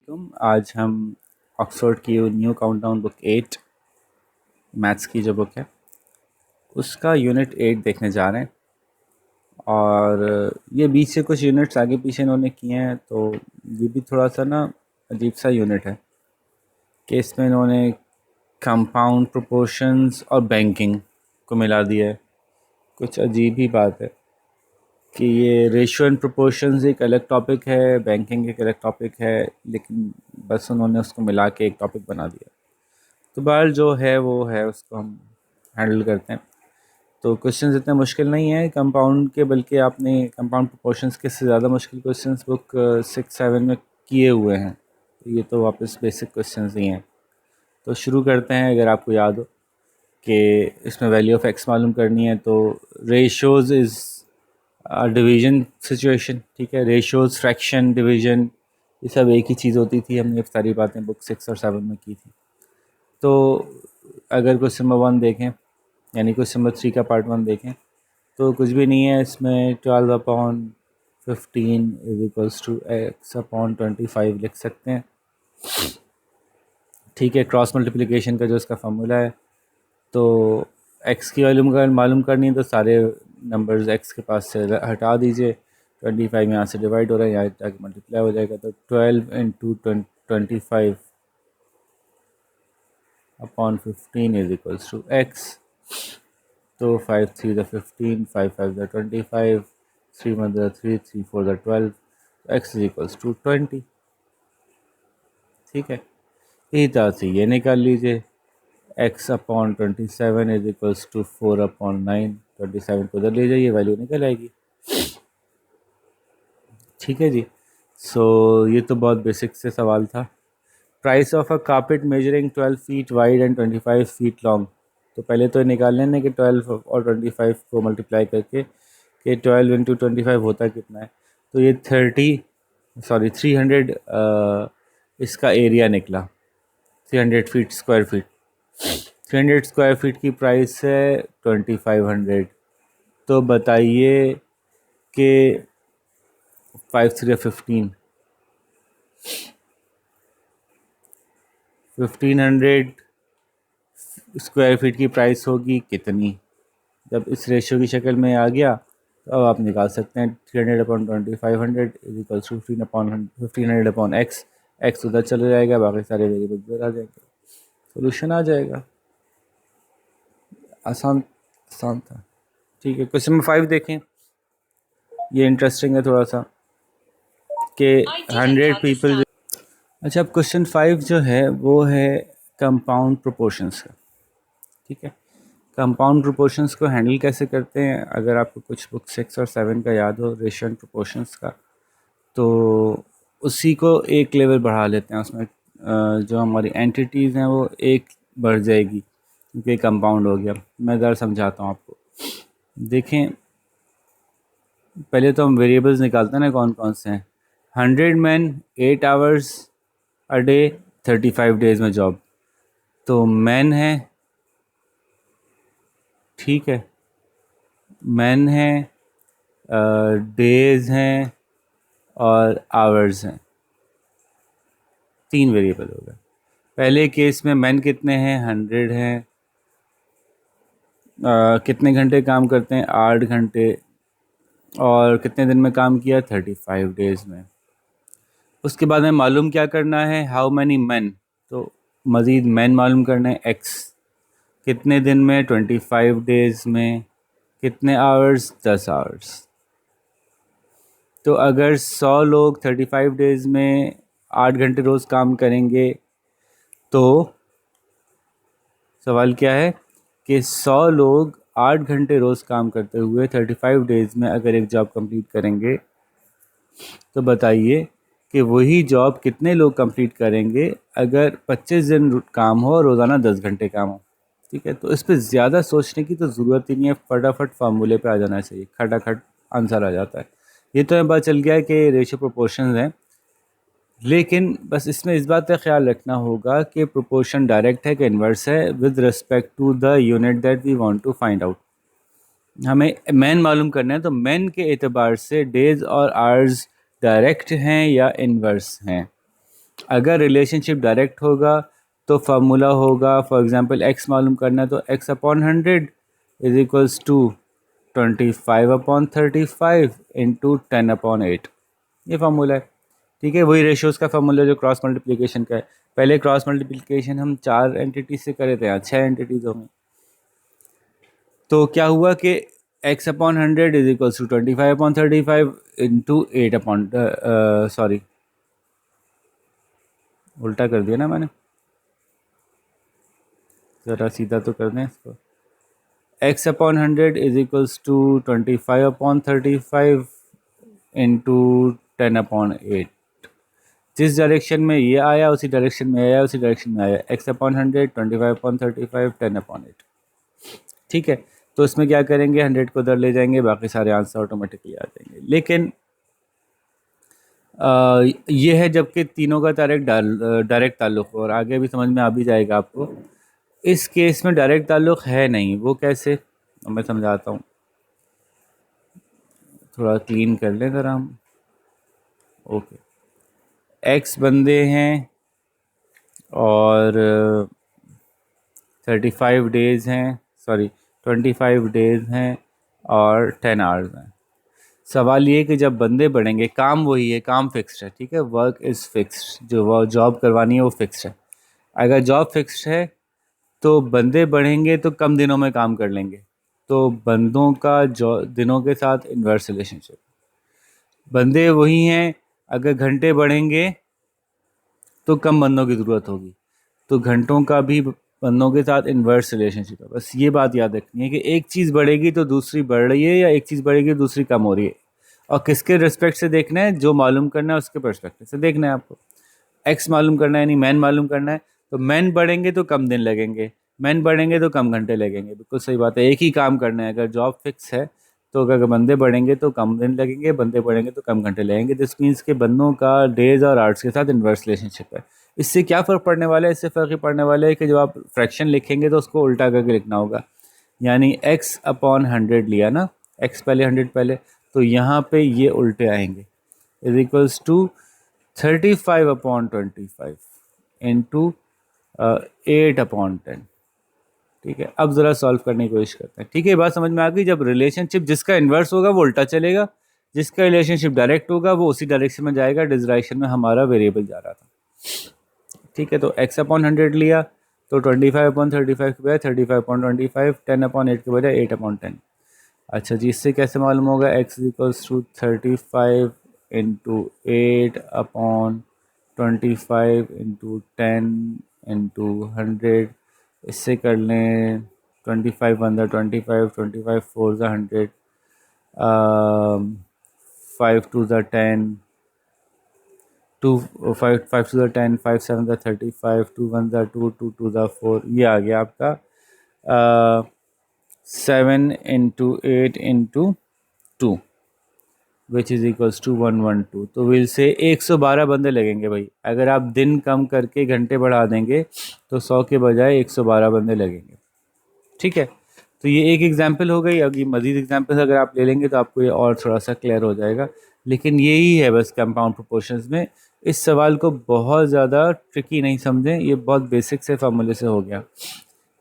वालेकुम। आज हम ऑक्सफोर्ड की न्यू काउंटडाउन बुक 8 मैथ्स की जो बुक है उसका यूनिट 8 देखने जा रहे हैं। और ये बीच से कुछ यूनिट्स आगे पीछे इन्होंने किए हैं, तो ये भी थोड़ा सा ना अजीब सा यूनिट है कि इसमें इन्होंने कंपाउंड प्रोपोर्शंस और बैंकिंग को मिला दिया है। कुछ अजीब ही बात है कि ये रेशियो एंड प्रोपोर्शंस एक अलग टॉपिक है, बैंकिंग एक अलग टॉपिक है, लेकिन बस उन्होंने उसको मिला के एक टॉपिक बना दिया। तो बहरहाल जो है वो है, उसको हम हैंडल करते हैं। तो क्वेश्चंस इतने मुश्किल नहीं है कंपाउंड के, बल्कि आपने कंपाउंड प्रोपोर्शंस के से ज़्यादा मुश्किल क्वेश्चंस बुक 6-7 में किए हुए हैं। तो ये तो वापस बेसिक क्वेश्चंस ही हैं। तो शुरू करते हैं। अगर आपको याद हो कि इसमें वैल्यू ऑफ एक्स मालूम करनी है, तो रेशोज़ इज़ डिवीजन सिचुएशन, ठीक है। रेशोज़, फ्रैक्शन, डिवीजन, ये सब एक ही चीज़ होती थी। हमने ये सारी बातें बुक 6 और 7 में की थी। तो अगर क्वेश्चन नंबर 1 देखें, यानी क्वेश्चन नंबर 3 का पार्ट 1 देखें, तो कुछ भी नहीं है इसमें। 12/15 इज इक्वल्स टू x/25 लिख सकते हैं, ठीक है। क्रॉस मल्टीप्लिकेशन का जो इसका फार्मूला है, तो x की वैल्यू मालूम करनी है, तो सारे नंबर्स x के पास से हटा दीजिए। 25 यहाँ से डिवाइड हो रहा है, यहाँ जाके मल्टीप्लाई हो जाएगा। तो 12 into 25 upon 15 is equals to x। तो 5 3 ज़ा 15, 5 5 ज़ा 25, 3 1 ज़ा 3, 3 4 ज़ा 12, तो x इज इक्वल्स टू 20, ठीक है। इसी तरह से ये निकाल लीजिए, x upon 27 is equals to 4/9। 27 को उधर ले जाइए, वैल्यू निकल आएगी, ठीक है जी। सो ये तो बहुत बेसिक से सवाल था। Price of a carpet measuring 12 feet wide and 25 feet long. तो पहले तो निकाल लेना कि 12 और 25 को मल्टीप्लाई करके कि 12 इंटू 25 होता कितना है। तो ये 300 इसका एरिया निकला, 300 feet square feet. 300 square feet की प्राइस है 2500। तो बताइए कि 5 3 15, 1500 स्क्वायर फीट की प्राइस होगी कितनी। जब इस रेशियो की शक्ल में आ गया, तो अब आप निकाल सकते हैं 300/2500 is equals to 1500/x। x उधर चले जाएगा, बाकी सारे वेरिएबल उधर आ जाएंगे, सोल्यूशन आ जाएगा। आसान आसान था, ठीक है। क्वेश्चन नंबर 5 देखें, ये इंटरेस्टिंग है थोड़ा सा कि 100 पीपल। अच्छा, अब क्वेश्चन 5 जो है वो है कंपाउंड प्रोपोर्शंस का, ठीक है। कंपाउंड प्रोपोर्शंस को हैंडल कैसे करते हैं, अगर आपको कुछ बुक 6 और 7 का याद हो, रेशियो एंड प्रोपोर्शंस का, तो उसी को एक लेवल बढ़ा लेते हैं। उसमें जो हमारी एंटिटीज़ हैं वो एक बढ़ जाएगी, क्योंकि कंपाउंड हो गया। मैं ज़रा समझाता हूँ आपको। देखें, पहले तो हम वेरिएबल्स निकालते हैं ना, कौन कौन से हैं। 100 man 8 hours a day, 35 days में जॉब। तो मैन है, ठीक है, मैन है, डेज हैं और आवर्स हैं। 3 वेरिएबल हो गए। पहले केस में मैन कितने हैं, 100 हैं। कितने घंटे काम करते हैं, 8 घंटे। और कितने दिन में काम किया, 35 डेज़ में। उसके बाद में मालूम क्या करना है, हाउ मैनी मैन। तो मज़ीद मैन मालूम करना है, एक्स। कितने दिन में, 25 डेज़ में। कितने आवर्स, 10 आवर्स। तो अगर 100 लोग 35 डेज़ में 8 घंटे रोज़ काम करेंगे, तो सवाल क्या है कि 100 लोग 8 घंटे रोज़ काम करते हुए 35 डेज़ में अगर एक जॉब कंप्लीट करेंगे, तो बताइए कि वही जॉब कितने लोग कंप्लीट करेंगे अगर 25 दिन काम हो और रोज़ाना 10 घंटे काम हो, ठीक है। तो इस पर ज़्यादा सोचने की तो ज़रूरत ही नहीं है, फटाफट फार्मूले पे आ जाना चाहिए, खटाखट आंसर आ जाता है। ये तो हमें पता चल गया है कि रेशियो प्रोपोर्शंस हैं, लेकिन बस इसमें इस बात का ख्याल रखना होगा कि प्रोपोर्शन डायरेक्ट है कि इन्वर्स है with respect to the unit that we want to find out. हमें मैन मालूम करना है, तो मैन के एतबार से डेज और आवर्स डायरेक्ट हैं या इन्वर्स हैं। अगर रिलेशनशिप डायरेक्ट होगा तो फार्मूला होगा, फॉर एग्जांपल x मालूम करना है तो x upon 100 is equals to 25 upon 35 into 10 upon 8। ये फार्मूला है, ठीक है। वही रेशियोज़ का फार्मूला जो क्रॉस मल्टीप्लिकेशन का है। पहले क्रॉस मल्टीप्लिकेशन हम 4 एंटिटीज से करे थे, यहाँ 6 एंटिटीज हो गई। तो क्या हुआ कि x upon 100 is equals to 25 upon 35 into 8 upon sorry उल्टा कर दिया ना मैंने, ज़रा सीधा तो कर दें इसको। x upon 100 is equals to 25 upon 35 into 10 upon 8। जिस डायरेक्शन में ये आया उसी डायरेक्शन में आया, उसी डायरेक्शन में आया। x अपॉन 100, 25 अपॉन 35, 10 अपॉन 8, ठीक है। तो इसमें क्या करेंगे, 100 को उधर ले जाएंगे, बाकी सारे आंसर ऑटोमेटिकली आ जाएंगे। लेकिन ये है जबकि तीनों का डायरेक्ट ताल्लुक़ हो, और आगे भी समझ में आ भी जाएगा आपको। इस केस में डायरेक्ट ताल्लुक़ है नहीं, वो कैसे, मैं समझाता हूँ। थोड़ा क्लीन कर लें ज़रा हम। ओके, x बंदे हैं और 35 डेज़ हैं, सॉरी 25 डेज़ हैं और 10 आवर्स हैं। सवाल ये कि जब बंदे बढ़ेंगे, काम वही है, काम फिक्स्ड है, ठीक है। वर्क इज़ फिक्स्ड, जो वो जॉब करवानी है वो फिक्स्ड है। अगर जॉब फिक्स्ड है तो बंदे बढ़ेंगे तो कम दिनों में काम कर लेंगे, तो बंदों का जो दिनों के साथ इन्वर्स रिलेशनशिप। बंदे वही हैं, अगर घंटे बढ़ेंगे तो कम बंदों की ज़रूरत होगी, तो घंटों का भी बंदों के साथ इन्वर्स रिलेशनशिप है। बस ये बात याद रखनी है कि एक चीज़ बढ़ेगी तो दूसरी बढ़ रही है, या एक चीज़ बढ़ेगी तो दूसरी कम हो रही है। और किसके रिस्पेक्ट से देखना है, जो मालूम करना है उसके पर्सपेक्टिव से देखना है आपको। एक्स मालूम करना है, यानी मैन मालूम करना है, तो मैन बढ़ेंगे तो कम दिन लगेंगे, मैन बढ़ेंगे तो कम घंटे लगेंगे। बिल्कुल सही बात है, एक ही काम करना है। अगर जॉब फिक्स है तो अगर बंदे बढ़ेंगे तो कम दिन लगेंगे, बंदे बढ़ेंगे तो कम घंटे लगेंगे। दिस मीन्स के बंदों का डेज और आवर्स के साथ इन्वर्स रिलेशनशिप है। इससे क्या फ़र्क पड़ने वाला है, इससे फ़र्क ये पड़ने वाला है कि जब आप फ्रैक्शन लिखेंगे तो उसको उल्टा करके लिखना होगा। यानी x अपॉन 100 लिया ना, x पहले 100 पहले, तो यहाँ पे ये उल्टे आएंगे, is equals to 35 upon 25 into 8 upon 10, ठीक है। अब ज़रा सॉल्व करने की कोशिश करते हैं, ठीक है। बात समझ में आ गई। जब रिलेशनशिप जिसका इन्वर्स होगा वो उल्टा चलेगा, जिसका रिलेशनशिप डायरेक्ट होगा वो उसी डायरेक्शन में जाएगा जिस डायरेक्शन में हमारा वेरिएबल जा रहा था, ठीक है। तो x अपॉन 100 लिया तो 25 अपॉन 35 के बजाय 35 अपॉन 25, 10 अपॉन 8 के बजाय 8 अपॉन 10। अच्छा जी, इससे कैसे मालूम होगा, x equals to 35 into 8 upon 25 into 10 into 100। इससे कर लें 25 वन ज़ा 25, 25 फोर ज़ा 100, 5 टू ज़ा 10, 2 5 5 टू ज़ा 10, 5 7 ज़ा 35, 2 1 ज़ा 2, 2 2 ज़ा 4। ये आ गया आपका 7 into 8 into 2 which is equals to 112। तो विल से 112 बंदे लगेंगे भाई। अगर आप दिन कम करके घंटे बढ़ा देंगे तो 100 के बजाय 112 बंदे लगेंगे, ठीक है। तो ये एक एग्जांपल हो गई। अगर मज़ीद एग्जांपल्स अगर आप ले लेंगे तो आपको ये और थोड़ा सा क्लियर हो जाएगा। लेकिन यही है बस कंपाउंड प्रोपोर्शंस में। इस सवाल को बहुत ज़्यादा ट्रिकी नहीं समझें, ये बहुत बेसिक से फार्मूले से हो गया।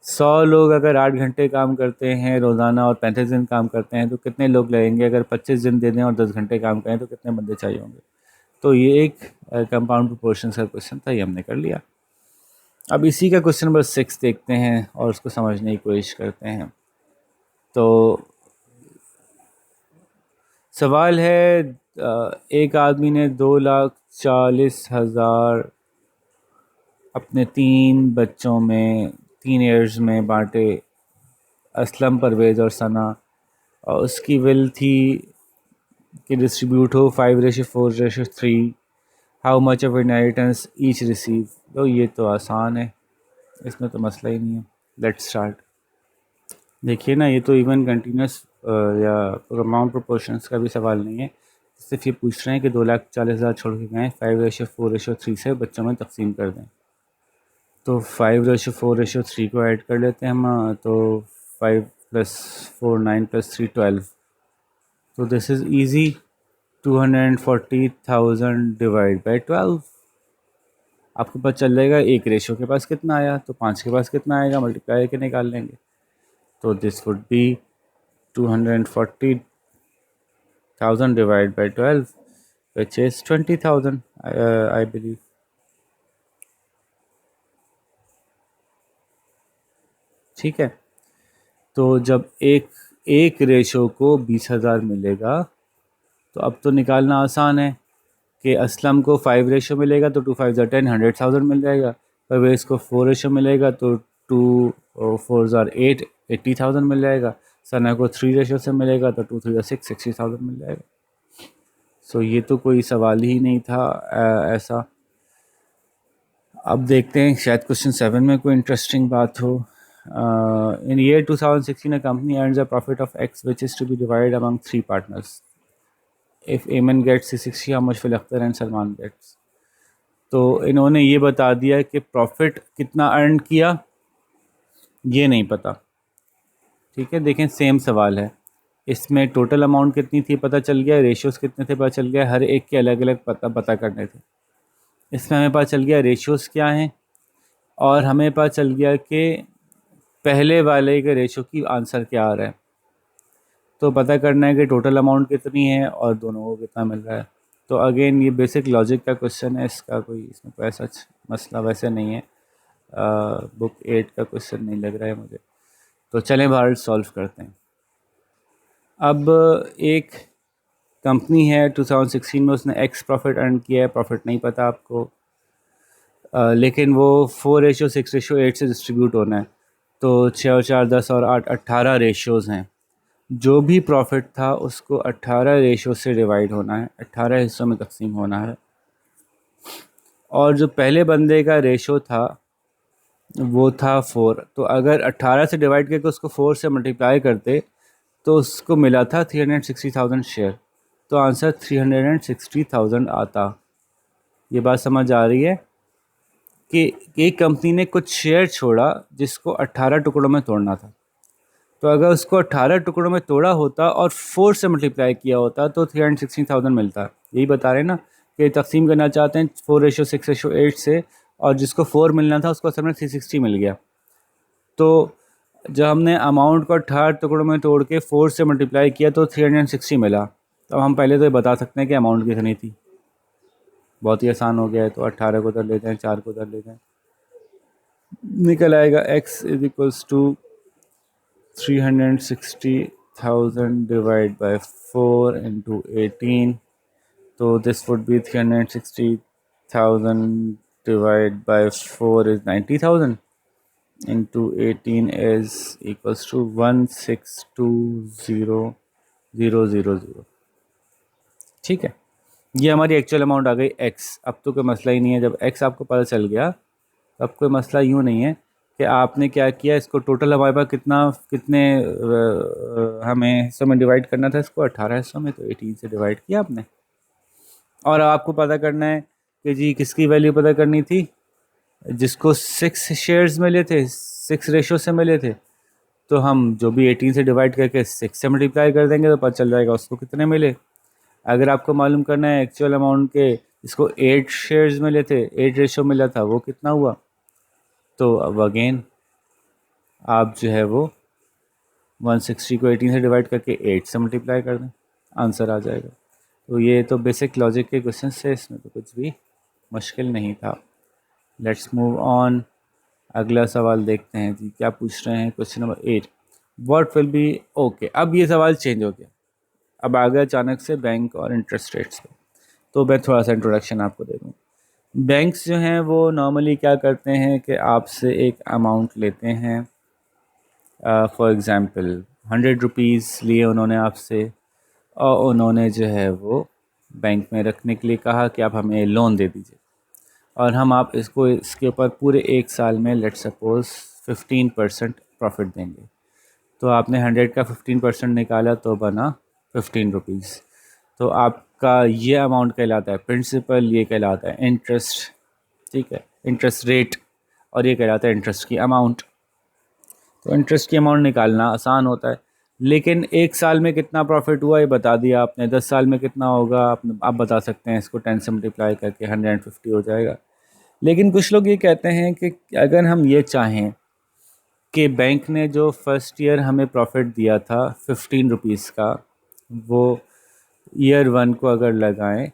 100 लोग अगर 8 घंटे काम करते हैं रोज़ाना और 35 दिन काम करते हैं तो कितने लोग लगेंगे। अगर 25 दिन दे दें और 10 घंटे काम करें तो कितने बंदे चाहिए होंगे। तो ये एक कंपाउंड प्रोपोर्शन का क्वेश्चन था, ये हमने कर लिया। अब इसी का क्वेश्चन नंबर 6 देखते हैं और उसको समझने की कोशिश करते हैं। तो सवाल है, एक आदमी ने 2,40,000 अपने 3 बच्चों में 3 ईयर्स में बांटे, असलम, परवेज़ और सना। और उसकी विल थी कि डिस्ट्रीब्यूट हो 5:4:3। How much of inheritance each receive. तो ये तो आसान है, इसमें तो मसला ही नहीं है। Let's start. देखिए ना, ये तो इवन कंटिन्यूस या अमाउंट प्रोपोर्शंस का भी सवाल नहीं है। सिर्फ ये पूछ रहे हैं कि 2,40,000 छोड़ के गए, 5:4:3 से बच्चों में तकसीम कर दें। तो 5:4:3 को ऐड कर लेते हैं हम। तो 5 + 4 9 + 3 12। तो this is easy, 240,000 divide by 12। आपको पता चल जाएगा एक रेशो के पास कितना आया, तो 5 के पास कितना आएगा, मल्टीप्लाई करके निकाल लेंगे। तो this would be 240,000 divide by 12 which is 20,000 I believe. ठीक है, तो जब एक रेशो को 20,000 मिलेगा तो अब तो निकालना आसान है कि असलम को 5 रेशो मिलेगा तो 2 5 ज़ा 10, 100,000 मिल जाएगा। परवेज़ को 4 रेशो मिलेगा तो 2 4 ज़ा 8, 80,000 मिल जाएगा। सना को 3 रेशो से मिलेगा तो 2 3 ज़ा 6, 60,000 मिल जाएगा। सो ये तो कोई सवाल ही नहीं था ऐसा। अब देखते हैं शायद क्वेश्चन 7 में कोई इंटरेस्टिंग बात हो। इन year 2016 a company earns a profit of X which is to be divided among 3 partners. If Ayman gets 60, how much will Akhtar and Salman gets? तो इन्होंने ये बता दिया कि प्रॉफिट कितना अर्न किया, ये नहीं पता। ठीक है, देखें सेम सवाल है, इसमें टोटल अमाउंट कितनी थी पता चल गया, रेशियोज़ कितने थे पता चल गया, हर एक के अलग अलग पता करने थे। इसमें हमें पता चल गया रेशियोज़ क्या हैं, और हमें पता चल गया कि पहले वाले के रेशो की आंसर क्या आ रहा है। तो पता करना है कि टोटल अमाउंट कितनी है और दोनों को कितना मिल रहा है। तो अगेन ये बेसिक लॉजिक का क्वेश्चन है, इसका कोई इसमें कोई ऐसा मसला वैसे नहीं है। बुक 8 का क्वेश्चन नहीं लग रहा है मुझे। तो चलें बाहर सॉल्व करते हैं। अब एक कंपनी है 2016 में, उसने एक्स प्रॉफिट अर्न किया है, प्रॉफिट नहीं पता आपको, लेकिन वो 4:6:8 से डिस्ट्रीब्यूट होना है। तो 6 और 4 10 और 8 18 रेशियोज़ हैं। जो भी प्रॉफिट था उसको 18 रेशो से डिवाइड होना है, 18 हिस्सों में तकसीम होना है। और जो पहले बंदे का रेशो था वो था 4, तो अगर 18 से डिवाइड करके उसको 4 से मल्टीप्लाई करते तो उसको मिला था 360,000 शेयर। तो आंसर 360,000 आता। ये बात समझ आ रही है कि एक कंपनी ने कुछ शेयर छोड़ा जिसको 18 टुकड़ों में तोड़ना था। तो अगर उसको 18 टुकड़ों में तोड़ा होता और 4 से मल्टीप्लाई किया होता तो 360,000 मिलता। यही बता रहे हैं ना कि तकसीम करना चाहते हैं 4:6:8 से, और जिसको 4 मिलना था उसको असल में 360 मिल गया। तो जब हमने अमाउंट को 18 टुकड़ों में तोड़ के 4 से मल्टीप्लाई किया तो 360 मिला। तो हम पहले तो ये बता सकते हैं कि अमाउंट कितनी थी। बहुत ही आसान हो गया है। तो 18 को उधर लेते हैं, 4 को उधर लेते हैं, निकल आएगा x is equals to 360,000 divided by 4 into 18. So this would be 360,000 divided by 4 is 90,000 into 18 is equals to 1620000। ठीक है, ये हमारी एक्चुअल अमाउंट आ गई x। अब तो कोई मसला ही नहीं है, जब x आपको पता चल गया अब कोई मसला यूँ नहीं है कि आपने क्या किया, इसको टोटल हमारे पास कितने हमें हिस्सों में डिवाइड करना था, इसको 18 हिस्सों में, तो 18 से डिवाइड किया आपने। और आपको पता करना है कि जी किसकी वैल्यू पता करनी थी, जिसको 6 शेयर्स मिले थे, 6 रेशो से मिले थे। तो हम जो भी 18 से डिवाइड करके 6 से मल्टीप्लाई कर देंगे तो पता चल जाएगा उसको कितने मिले। अगर आपको मालूम करना है एक्चुअल अमाउंट के, जिसको 8 शेयर्स मिले थे, 8 रेशो मिला था, वो कितना हुआ, तो अब अगेन आप जो है वो 160 को 18 से डिवाइड करके 8 से मल्टीप्लाई कर दें, आंसर आ जाएगा। तो ये तो बेसिक लॉजिक के क्वेश्चन से, इसमें तो कुछ भी मुश्किल नहीं था। लेट्स मूव ऑन, अगला सवाल देखते हैं जी क्या पूछ रहे हैं। Question number 8, what will B, okay अब ये सवाल चेंज हो गया, अब आ गया अचानक से बैंक और इंटरेस्ट रेट्स पे। तो मैं थोड़ा सा इंट्रोडक्शन आपको दे दूँ। बैंक्स जो हैं वो नॉर्मली क्या करते हैं कि आपसे एक अमाउंट लेते हैं, फॉर एग्ज़ाम्पल 100 रुपीज़ लिए उन्होंने आपसे, और उन्होंने जो है वो बैंक में रखने के लिए कहा कि आप हमें लोन दे दीजिए, और हम आप इसको इसके ऊपर पूरे 1 साल में लेट सपोज़ 15% प्रॉफिट देंगे। तो आपने 100 का 15% निकाला तो बना 15 रुपीज़। तो आपका ये अमाउंट कहलाता है प्रिंसिपल, ये कहलाता है इंटरेस्ट, ठीक है, इंटरेस्ट रेट, और ये कहलाता है इंटरेस्ट की अमाउंट। तो इंटरेस्ट की अमाउंट निकालना आसान होता है, लेकिन 1 साल में कितना प्रॉफिट हुआ ये बता दिया आपने, 10 साल में कितना होगा आप बता सकते हैं, इसको 10 से मल्टीप्लाई करके 150 हो जाएगा। लेकिन कुछ लोग ये कहते हैं कि अगर हम ये चाहें कि बैंक ने जो फर्स्ट ईयर हमें प्रॉफिट दिया था 15 रुपीज़ का, वो ईयर 1 को अगर लगाएं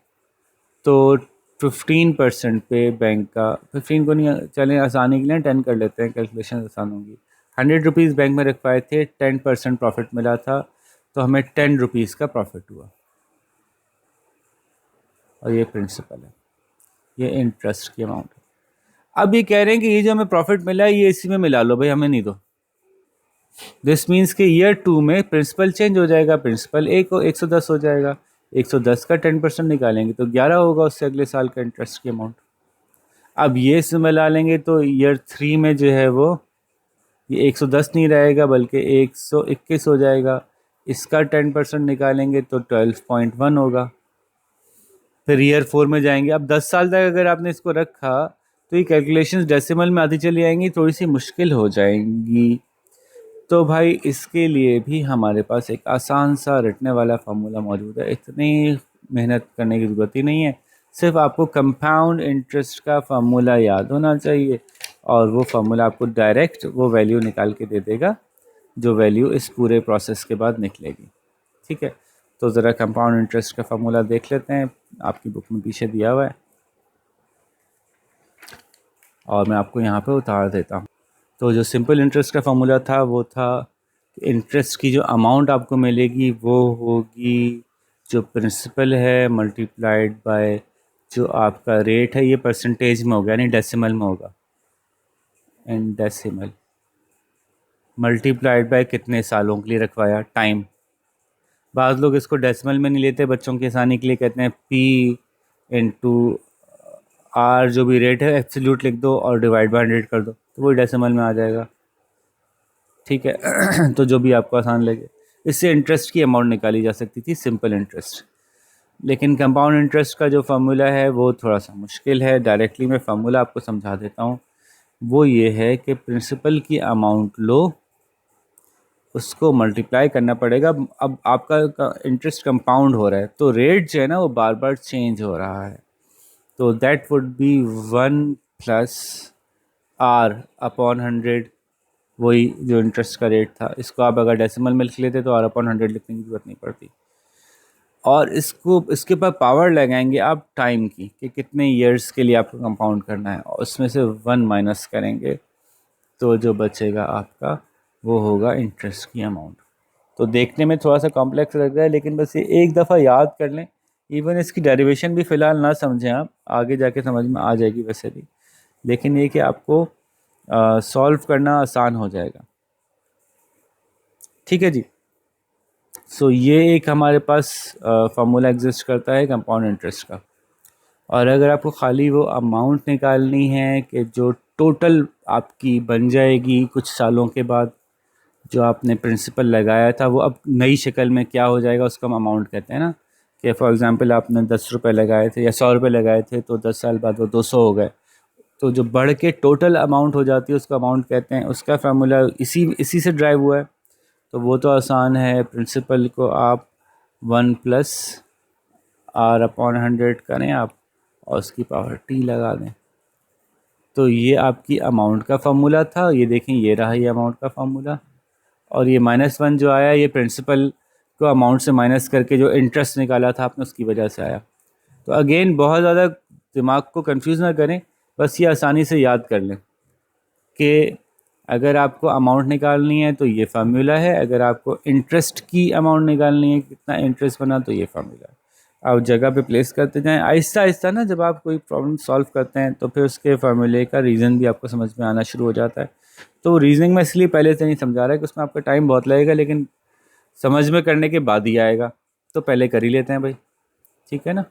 तो 15% पे बैंक का, 15 को नहीं, चलें आसानी के लिए 10 कर लेते हैं, कैलकुलेशन आसान होगी। 100 रुपीज़ बैंक में रखवाए थे, 10% प्रॉफिट मिला था, तो हमें 10 रुपीज़ का प्रॉफिट हुआ। और ये प्रिंसिपल है, ये इंटरेस्ट की अमाउंट है। अब ये कह रहे हैं कि ये जो हमें प्रॉफिट मिला है ये इसी में मिला लो भाई, हमें नहीं दो। दिस मीन्स कि ईयर 2 में प्रिंसिपल चेंज हो जाएगा, प्रिंसिपल 110 हो जाएगा, 110 का 10% निकालेंगे तो 11 होगा उससे अगले साल का इंटरेस्ट की अमाउंट। अब ये इसमें मिला लेंगे तो ईयर 3 में जो है वो ये 110 नहीं रहेगा बल्कि 121 हो जाएगा, इसका 10% निकालेंगे तो 12.1 होगा। फिर ईयर 4 में जाएंगे। अब 10 साल तक अगर आपने इसको रखा तो ये कैलकुलेशंस डेसिमल में आती चली आएंगी, थोड़ी सी मुश्किल हो जाएंगी। तो भाई इसके लिए भी हमारे पास एक आसान सा रटने वाला फार्मूला मौजूद है, इतनी मेहनत करने की ज़रूरत ही नहीं है। सिर्फ आपको कंपाउंड इंटरेस्ट का फार्मूला याद होना चाहिए और वो फार्मूला आपको डायरेक्ट वो वैल्यू निकाल के दे देगा जो वैल्यू इस पूरे प्रोसेस के बाद निकलेगी। ठीक है, तो ज़रा कंपाउंड इंटरेस्ट का फार्मूला देख लेते हैं, आपकी बुक में पीछे दिया हुआ है और मैं आपको यहाँ पे उतार देता हूँ। तो जो सिंपल इंटरेस्ट का फार्मूला था वो था इंटरेस्ट की जो अमाउंट आपको मिलेगी वो होगी जो प्रिंसिपल है मल्टीप्लाइड बाय जो आपका रेट है, ये परसेंटेज में होगा यानी डेसिमल में होगा, इन डेसिमल मल्टीप्लाइड बाय कितने सालों के लिए रखवाया, टाइम। बाद लोग इसको डेसिमल में नहीं लेते, बच्चों की आसानी के लिए कहते हैं पी इंटू आर, जो भी रेट है एब्सोल्यूट लिख दो और डिवाइड बाय 100 कर दो तो वो डेसिमल में आ जाएगा। ठीक है तो जो भी आपको आसान लगे। इससे इंटरेस्ट की अमाउंट निकाली जा सकती थी, सिंपल इंटरेस्ट। लेकिन कंपाउंड इंटरेस्ट का जो फार्मूला है वो थोड़ा सा मुश्किल है। डायरेक्टली मैं फार्मूला आपको समझा देता हूँ। वो ये है कि प्रिंसिपल की अमाउंट लो, उसको मल्टीप्लाई करना पड़ेगा। अब आपका इंटरेस्ट कंपाउंड हो रहा है तो रेट जो है ना वो बार बार चेंज हो रहा है, तो that would be 1 plus R upon 100, वही जो इंटरेस्ट का रेट था। इसको आप अगर डेसिमल में लिख लेते तो आर अपॉन 100 लिखने की जरूरत नहीं पड़ती। और इसको इसके ऊपर पावर लगाएंगे आप टाइम की कि कितने ईयर्स के लिए आपको कंपाउंड करना है और उसमें से 1 माइनस करेंगे तो जो बचेगा आपका वो होगा इंटरेस्ट की अमाउंट। तो देखने में थोड़ा सा कॉम्प्लेक्स लग रहा है लेकिन बस ये एक दफ़ा याद कर लें। इवन इसकी डेरिवेशन भी फ़िलहाल ना समझें, आप आगे जाके समझ में आ जाएगी वैसे भी, लेकिन ये कि आपको सॉल्व करना आसान हो जाएगा। ठीक है जी। सो ये एक हमारे पास फार्मूला एग्जिस्ट करता है कंपाउंड इंटरेस्ट का। और अगर आपको खाली वो अमाउंट निकालनी है कि जो टोटल आपकी बन जाएगी कुछ सालों के बाद, जो आपने प्रिंसिपल लगाया था वो अब नई शक्ल में क्या हो जाएगा, उसका हम अमाउंट कहते हैं ना। कि फॉर एग्जांपल आपने 10 रुपये लगाए थे या 100 रुपये लगाए थे तो 10 साल बाद वो 200 हो गए, तो जो बढ़ के टोटल अमाउंट हो जाती है उसका अमाउंट कहते हैं। उसका फार्मूला इसी से ड्राइव हुआ है। तो वो तो आसान है, प्रिंसिपल को आप 1 प्लस आर अपॉन 100 करें आप और उसकी पावर टी लगा दें, तो ये आपकी अमाउंट का फार्मूला था। ये देखें ये रहा ये अमाउंट का फार्मूला, और ये -1 जो आया ये प्रिंसिपल को अमाउंट से माइनस करके जो इंटरेस्ट निकाला था आपने उसकी वजह से आया। तो अगेन बहुत ज़्यादा दिमाग को कंफ्यूज ना करें, बस ये आसानी से याद कर लें कि अगर आपको अमाउंट निकालनी है तो ये फार्मूला है, अगर आपको इंटरेस्ट की अमाउंट निकालनी है कितना इंटरेस्ट बना तो ये फार्मूला है। आप जगह पे प्लेस करते जाएं आहिस्ता आहिस्ता ना, जब आप कोई प्रॉब्लम सॉल्व करते हैं तो फिर उसके फार्मूले का रीज़न भी आपको समझ में आना शुरू हो जाता है। तो रीजनिंग में इसलिए पहले से नहीं समझा रहा है कि उसमें आपका टाइम बहुत लगेगा, लेकिन समझ में करने के बाद ही आएगा, तो पहले कर ही लेते हैं भाई। ठीक है ना।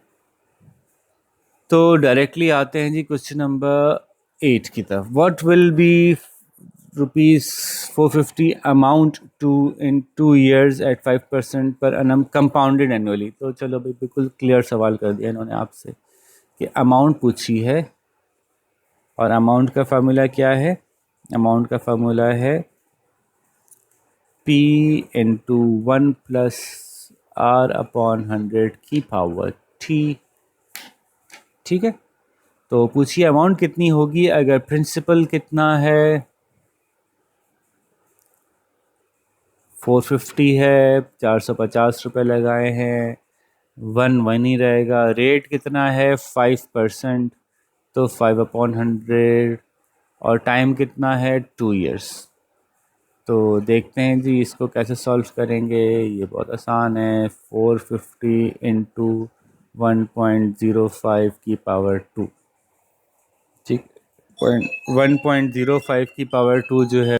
तो डायरेक्टली आते हैं जी क्वेश्चन नंबर 8 की तरफ। What will be ₹450 amount to in 2 years at 5% per annum compounded annually. तो चलो भाई बिल्कुल क्लियर सवाल कर दिया इन्होंने आपसे कि अमाउंट पूछी है और अमाउंट का फार्मूला क्या है। अमाउंट का फार्मूला है P into 1 plus R upon 100 की पावर T। ठीक है, तो पूछिए अमाउंट कितनी होगी अगर प्रिंसिपल कितना है 450 है, 450 रुपये लगाए हैं, वन ही रहेगा। रेट कितना है 5%, तो 5/100, और टाइम कितना है 2 years। तो देखते हैं जी इसको कैसे सॉल्व करेंगे। ये बहुत आसान है, 450 इंटू 1.05 की पावर 2, ठीक, 1.05 की पावर 2 जो है,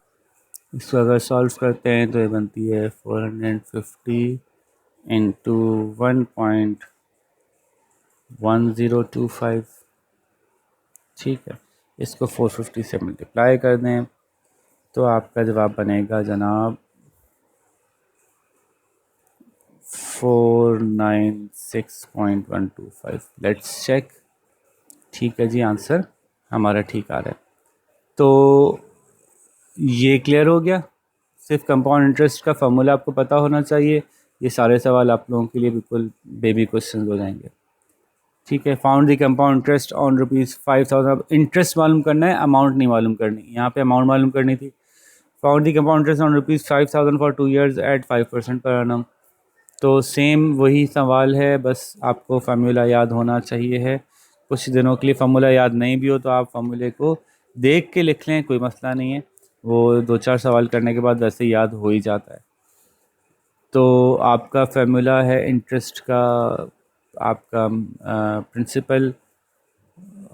इसको अगर सॉल्व करते हैं तो ये बनती है 450 इंटू 1.1025, ठीक है। इसको 450 से मल्टीप्लाई कर दें तो आपका जवाब बनेगा जनाब 496.125। Let's check. ठीक है जी, आंसर हमारा ठीक आ रहा है। तो ये क्लियर हो गया। सिर्फ कंपाउंड इंटरेस्ट का फार्मूला आपको पता होना चाहिए। ये सारे सवाल आप लोगों के लिए बिल्कुल बेबी क्वेश्चन हो जाएंगे। ठीक है, found the compound interest on ₹5,000। अब इंटरेस्ट मालूम करना है, अमाउंट नहीं मालूम करनी। यहाँ पे अमाउंट मालूम करनी थी। Found the compound interest on ₹5,000 for 2 years at 5% per annum। तो सेम वही सवाल है, बस आपको फार्मूला याद होना चाहिए है। कुछ दिनों के लिए फार्मूला याद नहीं भी हो तो आप फार्मूले को देख के लिख लें, कोई मसला नहीं है। वो 2-4 सवाल करने के बाद वैसे याद हो ही जाता है। तो आपका फार्मूला है इंटरेस्ट का, आपका प्रिंसिपल,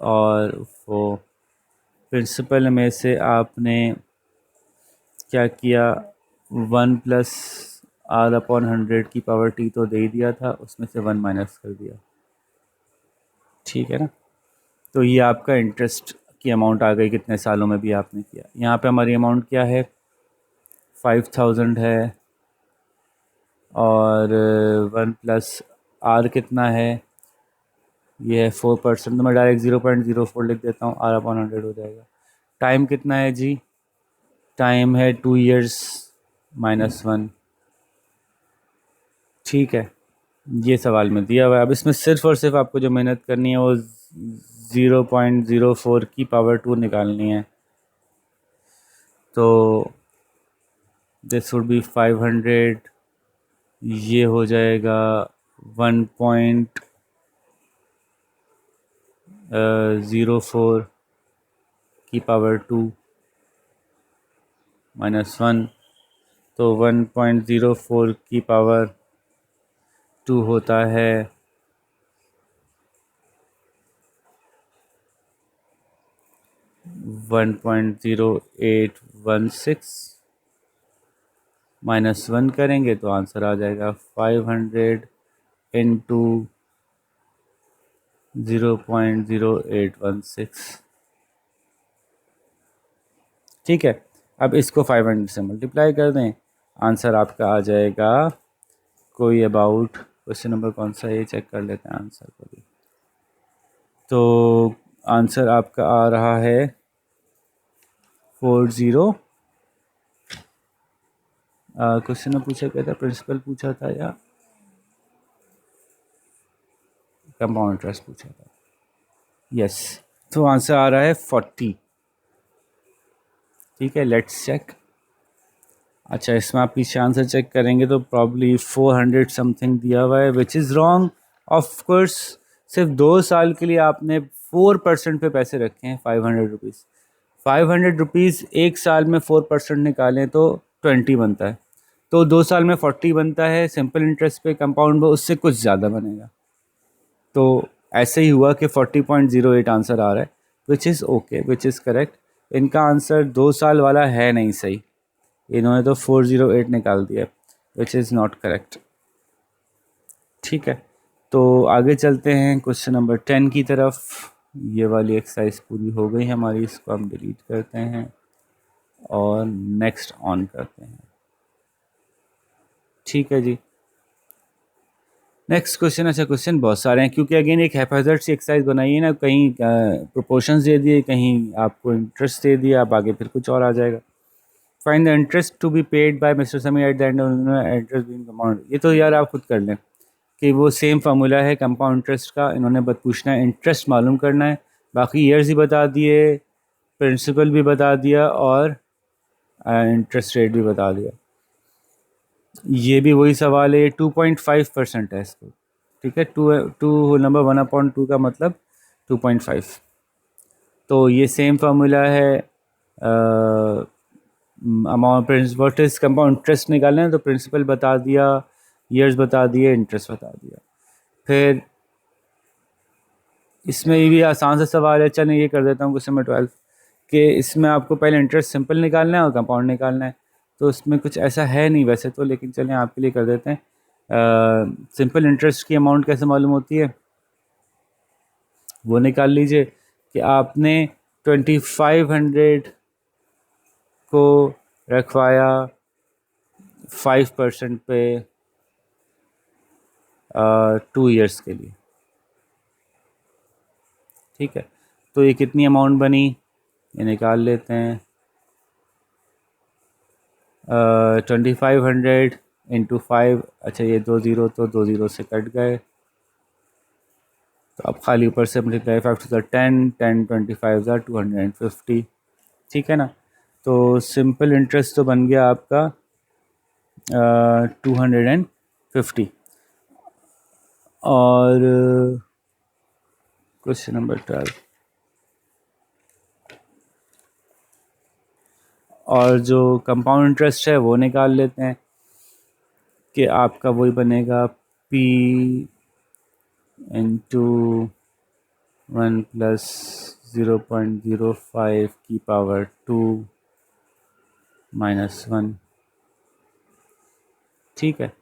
और वो प्रिंसिपल में से आपने क्या किया, 1+r/100 की पावर t तो दे ही दिया था, उसमें से 1 माइनस कर दिया, ठीक है ना। तो ये आपका इंटरेस्ट की अमाउंट आ गई, कितने सालों में भी आपने किया। यहाँ पे हमारी अमाउंट क्या है, 5,000 है, और 1+r कितना है, ये है 4%। तो मैं डायरेक्ट 0.04 लिख देता हूँ, r/100 हो जाएगा। टाइम कितना है जी, टाइम है 2 years -1, ठीक है। ये सवाल में दिया हुआ है। अब इसमें सिर्फ और सिर्फ आपको जो मेहनत करनी है वो 0.04 की पावर 2 निकालनी है। तो दिस वुड बी 500, ये हो जाएगा 1.04 की पावर 2 -1, तो 1.04 की पावर 2 होता है 1.0816, -1 करेंगे तो आंसर आ जाएगा 500 इंटू 0.0816, ठीक है। अब इसको 500 से मल्टीप्लाई कर दें, आंसर आपका आ जाएगा कोई अबाउट, क्वेश्चन नंबर कौन सा है ये चेक कर लेते हैं आंसर को भी। तो आंसर आपका आ रहा है 40। क्वेश्चन में पूछा क्या था, प्रिंसिपल पूछा था या कंपाउंड इंटरेस्ट पूछा था, यस। तो आंसर आ रहा है 40, ठीक है। Let's check. अच्छा, इसमें आप पीछे आंसर चेक करेंगे तो प्रॉब्ली 400 समथिंग दिया हुआ है, which is wrong. Of course सिर्फ 2 साल के लिए आपने 4% पे पैसे रखे हैं, 500 रुपीज़। 500 रुपीज़ एक साल में 4% निकालें तो 20 बनता है, तो 2 साल में 40 बनता है। सिंपल इंटरेस्ट पे कंपाउंड में उससे कुछ ज़्यादा बनेगा। तो ऐसे ही हुआ कि 40.08 आंसर आ रहा है, which is okay, which is correct. इनका आंसर 2 साल वाला है नहीं सही, इन्होंने तो 408 निकाल दिया, विच इज़ नॉट करेक्ट, ठीक है। तो आगे चलते हैं क्वेश्चन नंबर 10 की तरफ। ये वाली एक्सरसाइज पूरी हो गई हमारी, इसको हम डिलीट करते हैं और नेक्स्ट ऑन करते हैं, ठीक है जी। Next question. अच्छा, क्वेश्चन बहुत सारे हैं क्योंकि अगेन एक हैफेजर्ड सी एक्सरसाइज बनाई है ना, कहीं प्रोपोर्शंस दे दिए, कहीं आपको इंटरेस्ट दे दिया, आप आगे फिर कुछ और आ जाएगा। Find the interest to be paid by mister Sami at the end of interest being compound. ये तो यार आप खुद कर लें कि वो सेम फार्मूला है कंपाउंड इंटरेस्ट का, इन्होंने बस पूछना है इंटरेस्ट मालूम करना है, बाकी ईयर्स ही बता दिए, प्रिंसिपल भी बता दिया और इंटरेस्ट रेट भी बता दिया। ये भी वही सवाल है, 2.5% है इसको, ठीक है। टू नंबर 1/2 का मतलब 2.5। तो ये सेम फार्मूला है। Amount what is compound interest निकालना है तो प्रिंसिपल बता दिया, ईयर्स बता दिए, इंटरेस्ट बता दिया। फिर इसमें ये भी आसान सा सवाल है, चलें ये कर देता हूँ क्वेश्चन नंबर 12 कि इसमें आपको पहले इंटरेस्ट सिंपल निकालना है और कंपाउंड निकालना है। तो इसमें कुछ ऐसा है नहीं वैसे तो, लेकिन चलें आपके लिए कर देते हैं। सिंपल इंटरेस्ट की अमाउंट कैसे मालूम होती है वो निकाल लीजिए कि आपने 2500 को रखवाया 5% पे 2 ईयर्स के लिए, ठीक है। तो ये कितनी अमाउंट बनी ये निकाल लेते हैं। 2500 इंटू 5, अच्छा ये 2 ज़ीरो तो 2 ज़ीरो से कट गए, तो अब खाली ऊपर से मल्टीप्लाई 5 टू 10, 10 25 250, ठीक है ना। तो सिंपल इंटरेस्ट तो बन गया आपका 250। और क्वेश्चन नंबर 12, और जो कंपाउंड इंटरेस्ट है वो निकाल लेते हैं कि आपका वही बनेगा P इंटू 1 प्लस 0.05 की पावर 2 माइनस 1, ठीक है।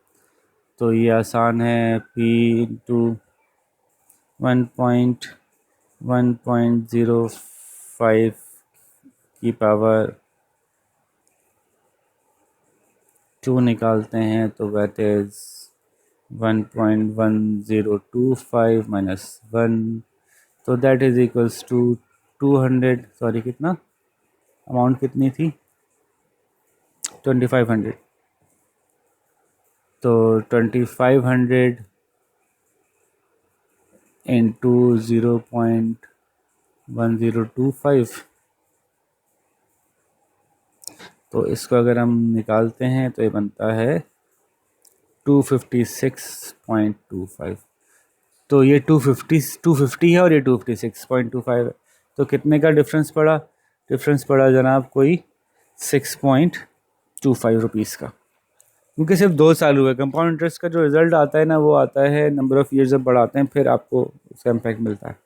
तो ये आसान है, P इंटू 1.05 की पावर 2 निकालते हैं तो दैट इज़ 1.1025 माइनस 1, तो that is equals to 200, sorry कितना अमाउंट कितनी थी 2500, तो 2500 इंटू 0.1025, तो इसको अगर हम निकालते हैं तो ये बनता है 256.25। तो ये 250 है और ये 256.25 है, तो कितने का डिफरेंस पड़ा? डिफरेंस पड़ा जनाब कोई 6.25 रुपीज़ का, क्योंकि सिर्फ 2 साल हुए। कंपाउंड इंटरेस्ट का जो रिजल्ट आता है ना वो आता है नंबर ऑफ़ ईयर्स जब बढ़ाते हैं फिर आपको उसका इम्पैक्ट मिलता है,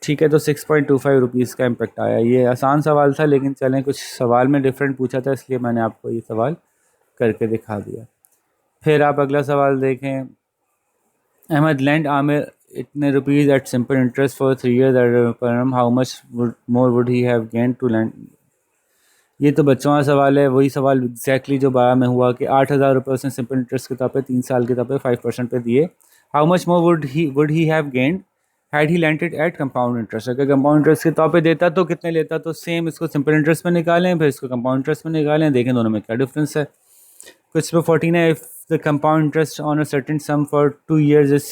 ठीक है। तो 6.25 रुपीज़ का इम्पैक्ट आया। ये आसान सवाल था लेकिन चलें कुछ सवाल में डिफरेंट पूछा था इसलिए मैंने आपको ये सवाल करके दिखा दिया। फिर आप अगला सवाल देखें। अहमद लैंड आमिर इतने rupees at simple interest for 3 years per annum, how much more would he have gain to lend. ये तो बच्चों का सवाल है, वही सवाल एग्जैक्टली जो 12 में हुआ कि 8,000 रुपये उसने सिंपल इंटरेस्ट के तौर पे 3 साल के तौर पे 5% पे दिए। How much more would he have gained had he landed eight compound interest. अगर कंपाउंड इंटरेस्ट के तौर पे देता तो कितने लेता, तो सेम इसको सिंपल इंटरेस्ट में निकालें फिर इसको कंपाउंड इंटरेस्ट में निकालें, देखें दोनों में क्या डिफरेंस है। कुछ पे 14 है, if the compound interest on a certain sum for 2 years is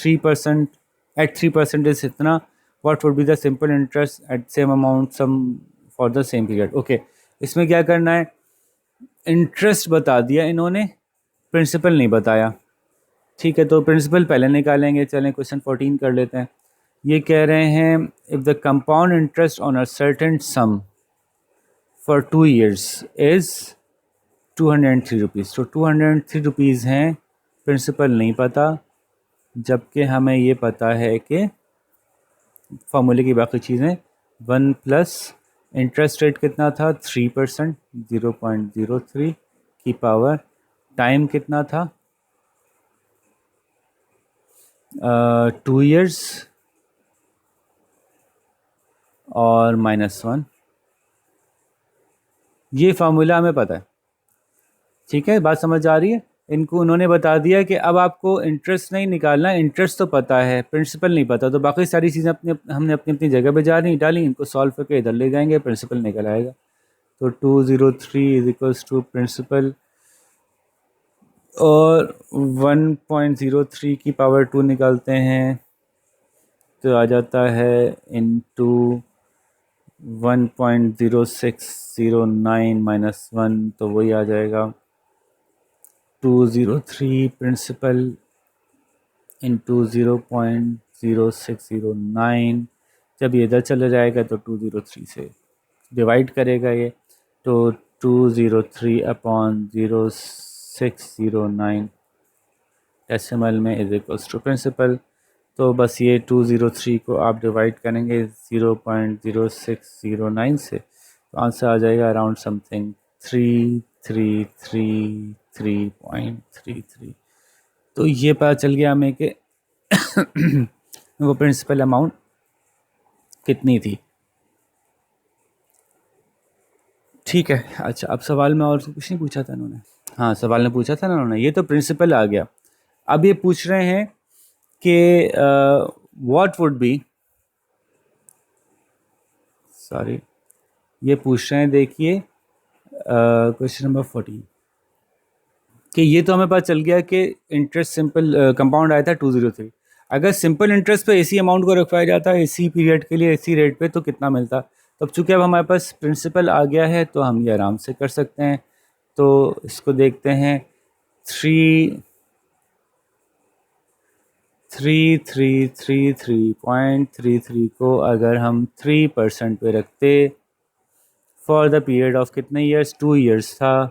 3% at 3% is इतना, what would be the simple interest at same amount sum for the same period. Okay, इसमें क्या करना है, इंटरेस्ट बता दिया इन्होंने, प्रिंसिपल नहीं बताया, ठीक है। तो प्रिंसिपल पहले निकालेंगे, चलें क्वेश्चन 14 कर लेते हैं। ये कह रहे हैं if the compound interest on a certain sum for 2 years is 203 rupees, तो 203 रुपीज़ हैं, प्रिंसिपल नहीं पता, जबकि हमें ये पता है कि फार्मूले की बाकी चीज़ें 1 प्लस इंटरेस्ट रेट कितना था 3%, 0.03 की पावर, टाइम कितना था 2 years और -1, ये फार्मूला हमें पता है, ठीक है। बात समझ आ रही है। इनको उन्होंने बता दिया कि अब आपको इंटरेस्ट नहीं निकालना, इंटरेस्ट तो पता है, प्रिंसिपल नहीं पता, तो बाकी सारी चीज़ें हमने अपनी अपनी जगह पे डाली, इनको सॉल्व करके इधर ले जाएंगे, प्रिंसिपल निकल आएगा। तो 203 इज इक्वल्स टू प्रिंसिपल और 1.03 की पावर 2 निकालते हैं तो आ जाता है इनटू 1.0609 -1, तो वही आ जाएगा 203 प्रिंसिपल इंटू 0.0609। जब ये इधर चले जाएगा तो 203 से डिवाइड करेगा ये, तो 203 अपॉन 0609 डेसिमल में इज इक्वल्स टू प्रिंसिपल। तो बस ये 203 को आप डिवाइड करेंगे 0.0609 से, तो आंसर आ जाएगा अराउंड समथिंग 3333.33। तो ये पता चल गया हमें कि वो प्रिंसिपल अमाउंट कितनी थी। ठीक है, अच्छा अब सवाल में और कुछ नहीं पूछा था इन्होंने? हाँ, सवाल ने पूछा था ना उन्होंने, ये तो प्रिंसिपल आ गया। अब ये पूछ रहे हैं कि व्हाट वुड बी, सॉरी, ये पूछ रहे हैं, देखिए क्वेश्चन नंबर 14, कि ये तो हमें पता चल गया कि इंटरेस्ट सिंपल कंपाउंड आया था 203। अगर सिंपल इंटरेस्ट पे इसी अमाउंट को रखवाया जाता है इसी पीरियड के लिए इसी रेट पे, तो कितना मिलता। तो अब चूँकि अब हमारे पास प्रिंसिपल आ गया है तो हम ये आराम से कर सकते हैं। तो इसको देखते हैं, 3333.33 को अगर हम 3% पे रखते फॉर द पीरियड ऑफ कितने ईयर्स, 2 ईयर्स था,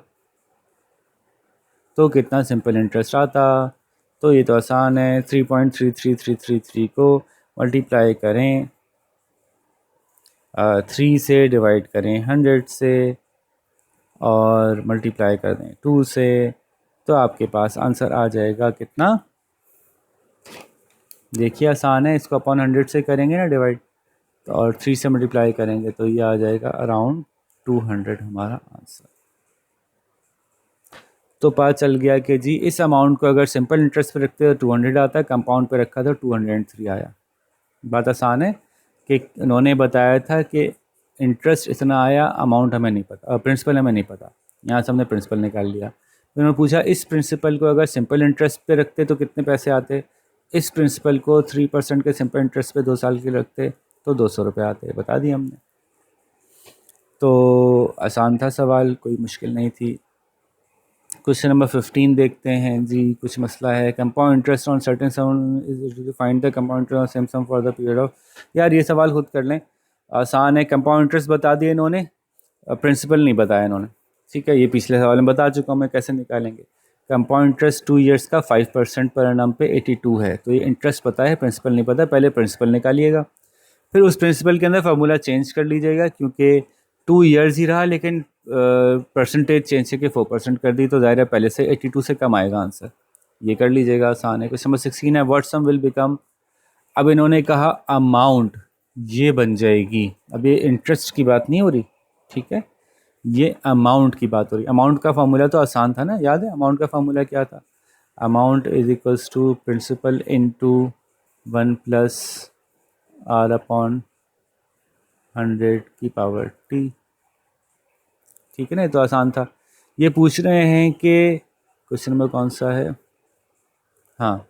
तो कितना सिंपल इंटरेस्ट आता। तो ये तो आसान है, 3.33333 को मल्टीप्लाई करें 3 से, डिवाइड करें 100 से और मल्टीप्लाई कर दें 2 से, तो आपके पास आंसर आ जाएगा कितना। देखिए आसान है, इसको अपॉन 100 से करेंगे ना डिवाइड, तो और 3 से मल्टीप्लाई करेंगे तो ये आ जाएगा अराउंड 200 हमारा आंसर। तो पता चल गया कि जी इस अमाउंट को अगर सिंपल इंटरेस्ट पे रखते तो 200 आता है, कंपाउंड पे रखा था 203 आया। बात आसान है कि उन्होंने बताया था कि इंटरेस्ट इतना आया, अमाउंट हमें नहीं पता, प्रिंसिपल हमें नहीं पता, यहाँ से हमने प्रिंसिपल निकाल लिया। तो उन्होंने पूछा इस प्रिंसिपल को अगर सिंपल इंटरेस्ट पे रखते तो कितने पैसे आते, इस प्रिंसिपल को 3% के सिंपल इंटरेस्ट पे 2 साल के रखते तो 200 रुपये आते, बता दिया हमने। तो आसान था सवाल, कोई मुश्किल नहीं थी। क्वेश्चन नंबर 15 देखते हैं जी, कुछ मसला है, compound interest on certain sum is find the compound interest on same sum for the period of. यार ये सवाल खुद कर लें, आसान है, कंपाउंड इंटरेस्ट बता दिए इन्होंने, प्रिंसिपल नहीं बताया इन्होंने। ठीक है, ये पिछले सवाल में बता चुका हूँ मैं, कैसे निकालेंगे। कंपाउंड इंटरेस्ट 2 ईयर्स का 5% पर एनम पे 82 है, तो ये इंटरेस्ट पता है, प्रिंसिपल नहीं पता, पहले प्रिंसिपल निकालिएगा, फिर उस प्रिंसिपल के अंदर फार्मूला चेंज कर लीजिएगा, क्योंकि 2 ईयर्स ही रहा लेकिन परसेंटेज चेंज करके 4% कर दी, तो ज़ाहिर है पहले से 82 से कम आएगा आंसर। ये कर लीजिएगा, आसान है। क्वेश्चन नंबर 16 है, व्हाट सम विल बिकम। अब इन्होंने कहा अमाउंट, ये बन जाएगी, अब ये इंटरेस्ट की बात नहीं हो रही, ठीक है, ये अमाउंट की बात हो रही। अमाउंट का फार्मूला तो आसान था ना, याद है अमाउंट का फार्मूला क्या था, amount is equals to principal into 1 plus R upon 100 की पावर टी। ठीक है ना, तो आसान था। ये पूछ रहे हैं कि क्वेश्चन नंबर कौन सा है, हाँ,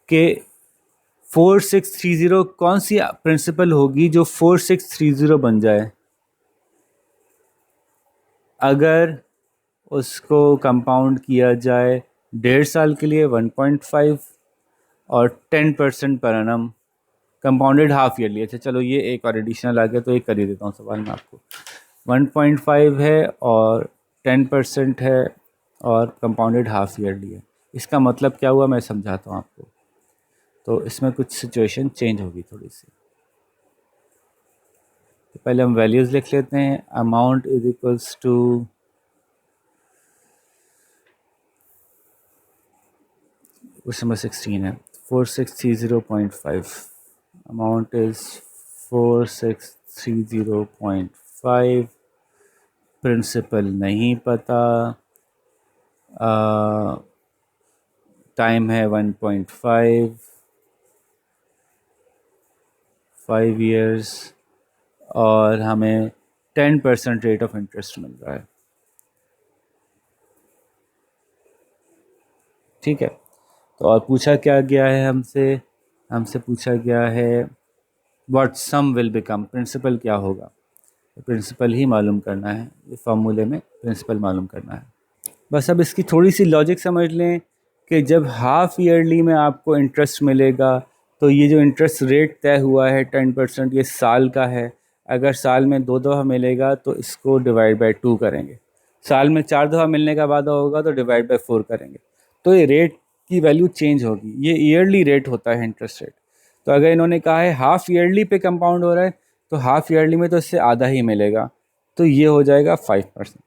कि 4630 कौन सी प्रिंसिपल होगी जो 4630 बन जाए अगर उसको कंपाउंड किया जाए 1.5 साल के लिए 1.5 और 10% per annum, compounded half yearly. अच्छा चलो ये एक और एडिशनल आ गया, तो एक कर ही देता हूँ सवाल में आपको। 1.5 है और 10% है और कंपाउंडेड हाफ ईयरली है। इसका मतलब क्या हुआ मैं समझाता हूँ आपको। तो इसमें कुछ सिचुएशन चेंज होगी थोड़ी सी। तो पहले हम वैल्यूज़ लिख लेते हैं, amount is equals to question number 16 है 4630.5, अमाउंट इज 4630.5, प्रिंसिपल नहीं पता, टाइम है 1.5, 5 ईयर्स, और हमें 10% रेट ऑफ इंटरेस्ट मिल रहा है। ठीक है, तो और पूछा क्या गया है हमसे, हमसे पूछा गया है what sum will become, principal क्या होगा, प्रिंसिपल ही मालूम करना है, ये फार्मूले में प्रिंसिपल मालूम करना है। बस अब इसकी थोड़ी सी लॉजिक समझ लें कि जब हाफ ईयरली में आपको इंटरेस्ट मिलेगा तो ये जो इंटरेस्ट रेट तय हुआ है 10%, ये साल का है। अगर साल में 2 दफ़ा मिलेगा तो इसको डिवाइड बाय 2 करेंगे, साल में 4 दफ़ा मिलने का वादा होगा तो डिवाइड बाय 4 करेंगे, तो ये रेट की वैल्यू चेंज होगी। ये ईयरली रेट होता है इंटरेस्ट रेट। तो अगर इन्होंने कहा है हाफ ईयरली पे कंपाउंड हो रहा है तो हाफ ईयरली में तो इससे आधा ही मिलेगा, तो ये हो जाएगा 5%।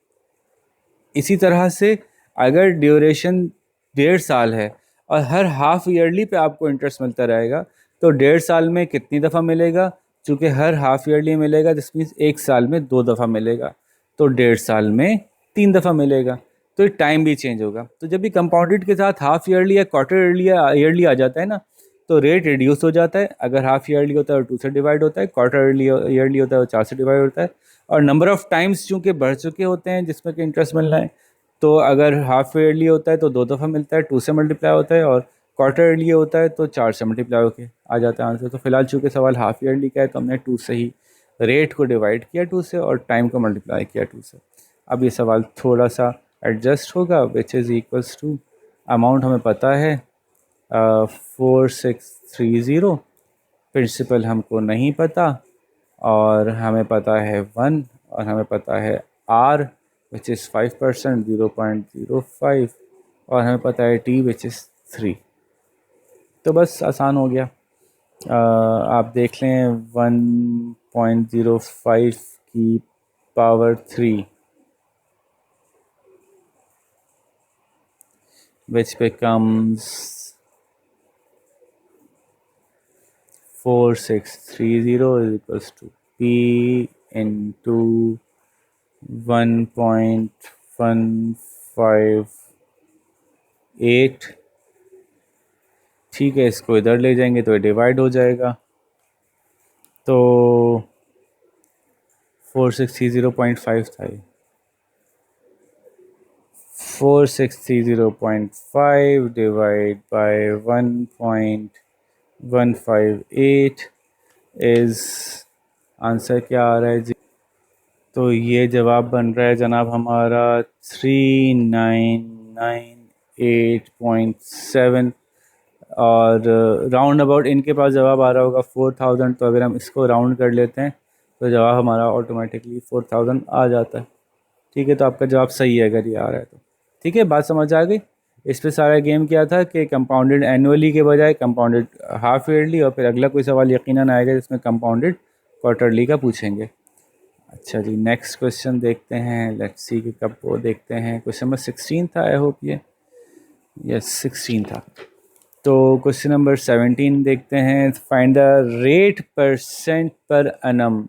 इसी तरह से अगर ड्यूरेशन 1.5 साल है और हर हाफ ईयरली पे आपको इंटरेस्ट मिलता रहेगा तो 1.5 साल में कितनी दफ़ा मिलेगा, चूँकि हर हाफ ईयरली मिलेगा दिस मीन्स 1 साल में 2 दफ़ा मिलेगा, तो 1.5 साल में 3 दफ़ा मिलेगा, तो टाइम भी चेंज होगा। तो जब भी कंपाउंडेड के साथ हाफ ईयरली या क्वार्टर ईयरली आ जाता है ना, तो रेट रिड्यूस हो जाता है। अगर हाफ ईयरली होता है और 2 से डिवाइड होता है, क्वार्टर ईयरली होता है और 4 से डिवाइड होता है, और नंबर ऑफ़ टाइम्स चूँकि बढ़ चुके होते हैं जिसमें कि इंटरेस्ट मिल रहा है, तो अगर हाफ ईयरली होता है तो 2 दफ़ा मिलता है, 2 से मल्टीप्लाई होता है, और क्वार्टर ईयरली होता है तो 4 से मल्टीप्लाई होके आ जाता है आंसर। तो फिलहाल चूँकि सवाल हाफ ईयरली का है तो हमने 2 से ही रेट को डिवाइड किया 2 से और टाइम को मल्टीप्लाई किया 2 से। अब ये सवाल थोड़ा सा एडजस्ट होगा, which is equals to, amount हमें पता है 4630, प्रिंसिपल हमको नहीं पता, और हमें पता है 1, और हमें पता है R विच इज़ 5%, 0.05, और हमें पता है T विच इज़ 3। तो बस आसान हो गया। आप देख लें 1.05 की power 3 which becomes 4630 is equals to P into 1.158। ठीक है, इसको इधर ले जाएंगे तो डिवाइड हो जाएगा, तो 4630.5 था ये, 4630.5 डिवाइड बाय 1.158 इज़, आंसर क्या आ रहा है जी? तो ये जवाब बन रहा है जनाब हमारा 3998.7, और राउंड अबाउट इनके पास जवाब आ रहा होगा 4000, तो अगर हम इसको राउंड कर लेते हैं तो जवाब हमारा ऑटोमेटिकली 4000 आ जाता है। ठीक है, तो आपका जवाब सही है अगर ये आ रहा है तो। ठीक है, बात समझ आ गई। इस पे सारा गेम क्या था कि कंपाउंडेड एनुअली के बजाय कंपाउंडेड हाफ ईयरली, और फिर अगला कोई सवाल यकीनन आएगा जिसमें कंपाउंडेड क्वार्टरली का पूछेंगे। अच्छा जी, नेक्स्ट क्वेश्चन देखते हैं, लेट्स सी कि कब वो देखते हैं। क्वेश्चन नंबर 16 था, आई होप ये, यस 16 था। तो क्वेश्चन नंबर 17 देखते हैं, find the rate percent per annum,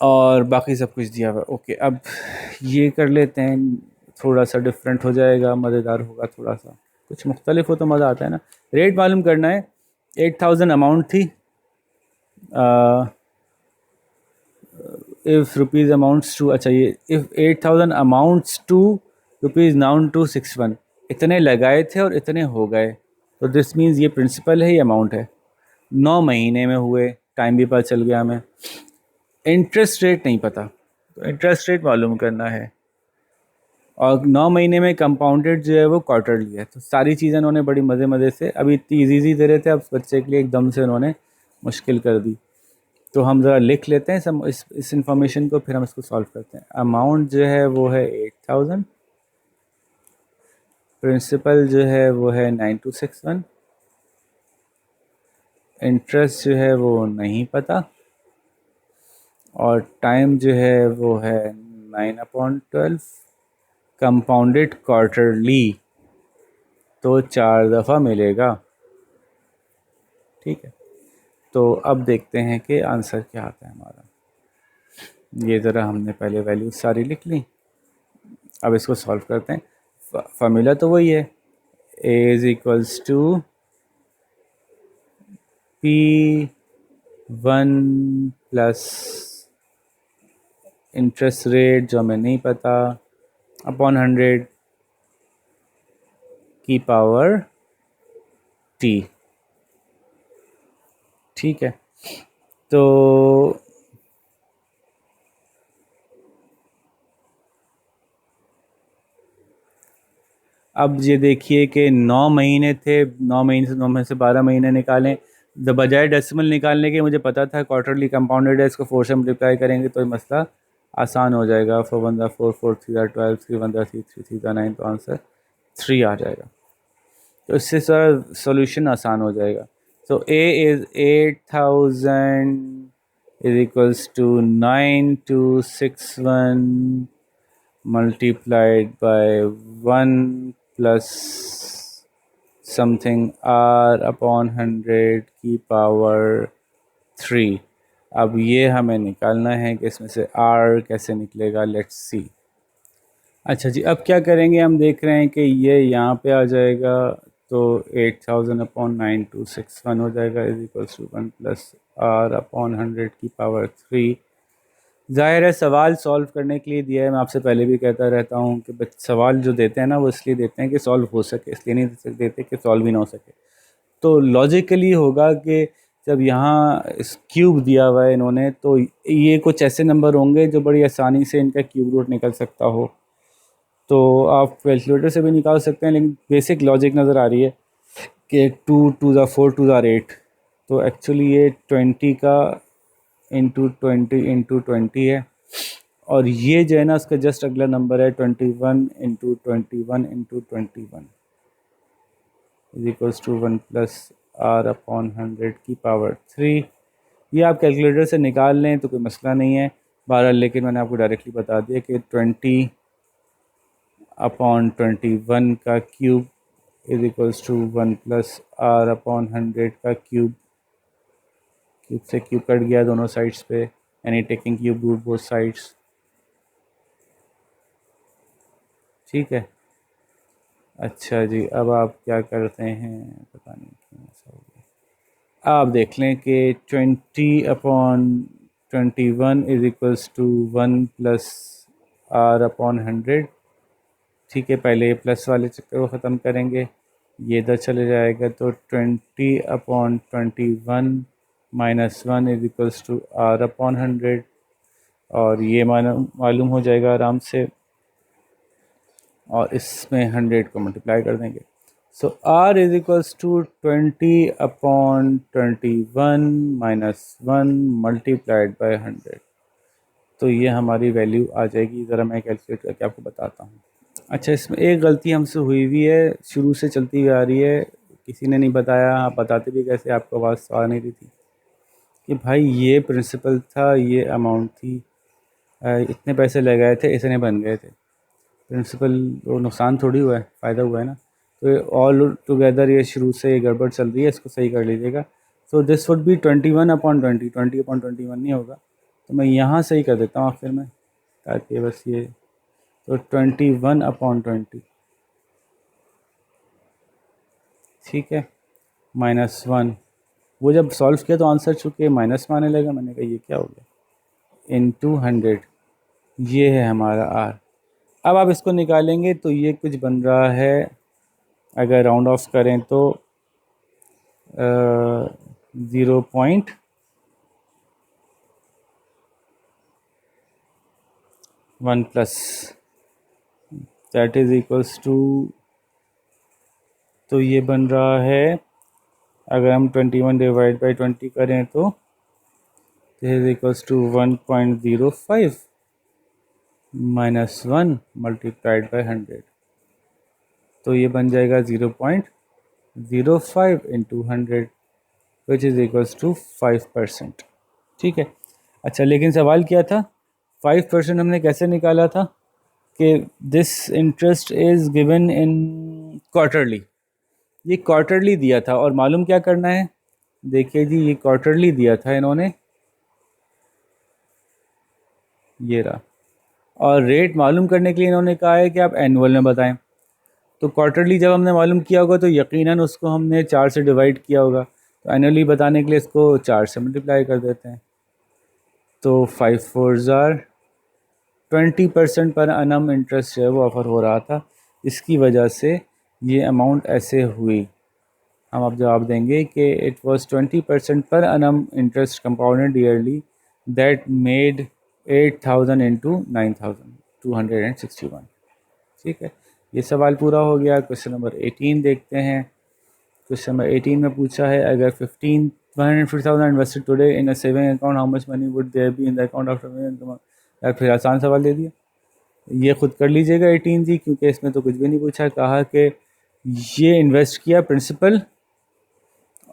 और बाकी सब कुछ दिया हुआ। ओके, अब ये कर लेते हैं, थोड़ा सा डिफरेंट हो जाएगा, मज़ेदार होगा, थोड़ा सा कुछ मुख्तलिफ हो तो मज़ा आता है ना। रेट मालूम करना है, 8000 अमाउंट थी, इफ़ रुपीज़ अमाउंट्स टू, अच्छा ये इफ़ 8000 अमाउंट्स टू रुपीज़ 9261, इतने लगाए थे और इतने हो गए, तो दिस मीन्स ये प्रिंसिपल है, ये अमाउंट है। 9 महीने में हुए, टाइम भी पता चल गया हमें। इंटरेस्ट रेट नहीं पता, तो इंटरेस्ट रेट मालूम करना है, और 9 महीने में कंपाउंडेड जो है वो क्वार्टरली है। तो सारी चीज़ें उन्होंने बड़ी मज़े से, अभी इतनी ईजी दे रहे थे, अब बच्चे के लिए एकदम से उन्होंने मुश्किल कर दी। तो हम ज़रा लिख लेते हैं सब इस इंफॉर्मेशन को, फिर हम इसको सॉल्व करते हैं। अमाउंट जो है वो है 8000, प्रिंसिपल जो है वो है 9261, इंटरेस्ट जो है वो नहीं पता, और टाइम जो है वो है 9/12, कंपाउंडेड क्वार्टरली, तो 4 दफ़ा मिलेगा। ठीक है, तो अब देखते हैं कि आंसर क्या आता है हमारा। ये ज़रा हमने पहले वैल्यूज सारी लिख ली, अब इसको सॉल्व करते हैं। फार्मूला तो वही है, A is equals to P1 plus interest rate जो हमें नहीं पता अपॉन 100 की पावर T। ठीक है, तो अब ये देखिए कि 9 महीने थे, 9 महीने से 9 महीने से 12 महीने निकालें। द बजाय डेसिमल निकालने के मुझे पता था क्वार्टरली कंपाउंडेड है, इसको 4 से मल्टीप्लाई करेंगे तो ये मसला आसान हो जाएगा। 4 1 ज़ा 4, 4 3 ज़ा 12, 3 1 ज़ा 3, 3 3 ज़ा 9, तो आंसर 3 आ जाएगा। तो इससे सर सॉल्यूशन आसान हो जाएगा। So A is 8000 is equals to 9261 multiplied by 1 plus something r upon 100 की पावर 3। अब ये हमें निकालना है कि इसमें से r कैसे निकलेगा, लेट्स सी। अच्छा जी, अब क्या करेंगे, हम देख रहे हैं कि ये यहाँ पे आ जाएगा, तो 8000 अपॉन 9261 हो जाएगा is equals to 1 plus r upon 100 की पावर 3। ज़ाहिर है सवाल सॉल्व करने के लिए दिया है, मैं आपसे पहले भी कहता रहता हूँ कि सवाल जो देते हैं ना वो इसलिए देते हैं कि सॉल्व हो सके, इसलिए नहीं देते कि सॉल्व ही ना हो सके। तो लॉजिकली होगा कि जब यहाँ इस क्यूब दिया हुआ है इन्होंने, तो ये कुछ ऐसे नंबर होंगे जो बड़ी आसानी से इनका क्यूब रूट निकल सकता हो। तो आप कैलकुलेटर से भी निकाल सकते हैं, लेकिन बेसिक लॉजिक नज़र आ रही है कि 2 2 ज़ा 4 2 ज़ा 8, तो एक्चुअली ये 20 का इंटू 20 है, और ये जो है ना उसका जस्ट अगला नंबर है 21 into 21 into 21 is equals to 1 plus r upon 100 की पावर 3। ये आप कैलकुलेटर से निकाल लें तो कोई मसला नहीं है बहरहाल, लेकिन मैंने आपको डायरेक्टली बता दिया कि 20 अपॉन 21 का cube is equals to 1 plus r upon 100 का क्यूब। क्यूब से क्यूब कट गया दोनों साइड्स पे, यानी taking cube root both sides. ठीक है, अच्छा जी, अब आप क्या करते हैं, पता नहीं क्यों ऐसा हो गया। आप देख लें कि 20 upon 21 is equals to 1 plus r upon 100। ठीक है, पहले प्लस वाले चक्कर को ख़त्म करेंगे, ये इधर चले जाएगा, तो 20 upon 21 minus 1 is equals to r upon 100, और ये मालूम हो जाएगा आराम से, और इसमें 100 को मल्टीप्लाई कर देंगे। So r is equals to 20 upon 21 minus 1 multiplied by 100। तो ये हमारी वैल्यू आ जाएगी, ज़रा मैं कैलकुलेट करके आपको बताता हूँ। अच्छा, इसमें एक गलती हमसे हुई हुई है, शुरू से चलती हुई आ रही है, किसी ने नहीं बताया, आप बताते भी कैसे, आपको आवाज़ आ नहीं रही थी कि भाई ये प्रिंसिपल था, ये अमाउंट थी, इतने पैसे लगाए थे, इतने बन गए थे। प्रिंसिपल तो नुकसान थोड़ी हुआ है, फ़ायदा हुआ है ना। तो ऑल टुगेदर ये शुरू से ये गड़बड़ चल रही है, इसको सही कर लीजिएगा। So this would be 21 upon 20, 20 upon 21 नहीं होगा, तो मैं यहाँ सही कर देता हूँ आखिर में, ताकि बस ये, तो 21 अपॉन 20, ठीक है, माइनस 1। वो जब सॉल्व किया तो आंसर चूँकि माइनस में आने लगा, मैंने कहा ये क्या हो गया, इंटू 100, ये है हमारा r। अब आप इसको निकालेंगे तो ये कुछ बन रहा है, अगर राउंड ऑफ करें तो 0.1 plus, that is equals to, तो ये बन रहा है, अगर हम 21 डिवाइड बाई 20 करें तो this is equals to 1.05 minus 1 multiplied by 100, तो ये बन जाएगा 0.05 into 100 which is equals to 5%। ठीक है, अच्छा, लेकिन सवाल क्या था, 5% हमने कैसे निकाला था कि this interest is given in quarterly, ये क्वार्टरली दिया था, और मालूम क्या करना है, देखिए जी, ये क्वार्टरली दिया था इन्होंने, ये रहा, और रेट मालूम करने के लिए इन्होंने कहा है कि आप एनुअल में बताएं। तो क्वार्टरली जब हमने मालूम किया होगा तो यकीनन उसको हमने 4 से डिवाइड किया होगा, तो एनुअली बताने के लिए इसको 4 से मल्टीप्लाई कर देते हैं, तो 5 4 ज़ार 20% पर अनम इंटरेस्ट जो है वो ऑफ़र हो रहा था, इसकी वजह से ये अमाउंट ऐसे हुई। हम आप जवाब देंगे कि इट वाज 20% पर annum interest compounded yearly that made 8,000 into 9,261। ठीक है, ये सवाल पूरा हो गया। क्वेश्चन नंबर 18 देखते हैं। क्वेश्चन नंबर 18 में पूछा है अगर 150,000 invested today in a saving account how much money would there be in the account after. यार फिर आसान सवाल दे दिया, ये खुद कर लीजिएगा 18 जी, क्योंकि इसमें तो कुछ भी नहीं पूछा। कहा कि ये इन्वेस्ट किया प्रिंसिपल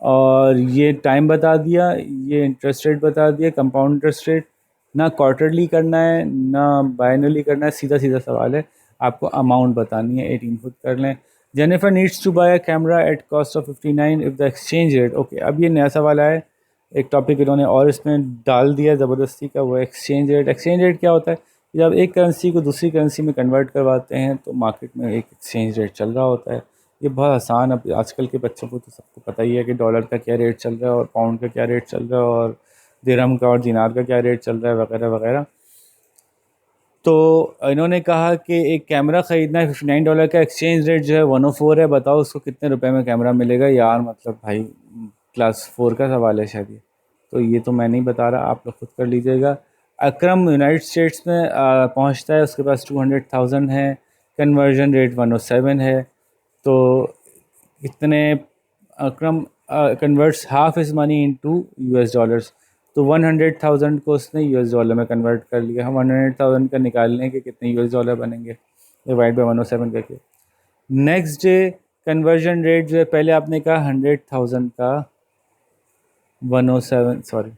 और ये टाइम बता दिया, ये इंटरेस्ट रेट बता दिया, कंपाउंड इंटरेस्ट रेट। ना क्वार्टरली करना है ना बाइनरली करना है, सीधा सीधा सवाल है, आपको अमाउंट बतानी है। 18 खुद कर लें। Jennifer needs to buy a camera at cost of 59 if the exchange rate. Okay, अब ये नया सवाल आया, एक टॉपिक इन्होंने और इसमें डाल दिया ज़बरदस्ती का, वो एक्सचेंज रेट। एक्सचेंज रेट क्या होता है? जब एक करेंसी को दूसरी करेंसी में कन्वर्ट करवाते हैं तो मार्केट में एक एक्सचेंज रेट चल रहा होता है। ये बहुत आसान, अब आजकल के बच्चों को तो सबको पता ही है कि डॉलर का क्या रेट चल रहा है और पाउंड का क्या रेट चल रहा है और दिरहम का और दिनार का क्या रेट चल रहा है वगैरह वगैरह। तो इन्होंने कहा कि एक कैमरा ख़रीदना है, $59 का एक्सचेंज रेट जो है 104 है, बताओ उसको कितने रुपए में कैमरा मिलेगा। यार मतलब भाई क्लास 4 का सवाल है शायद ये, तो ये तो मैं नहीं बता रहा, आप लोग खुद कर लीजिएगा। अकरम यूनाइटेड स्टेट्स में पहुंचता है, उसके पास 200,000 है, कन्वर्जन रेट 107 है। तो इतने Akram converts half is money into US dollars. तो 100,000 को उसने यूएस डॉलर में कन्वर्ट कर लिया। हम 100,000 का निकाल लें कि कितने यूएस डॉलर बनेंगे, डिवाइड बाई 107 करके। नेक्स्ट डे कन्वर्जन रेट जो है, पहले आपने कहा 100,000 का 107, सॉरी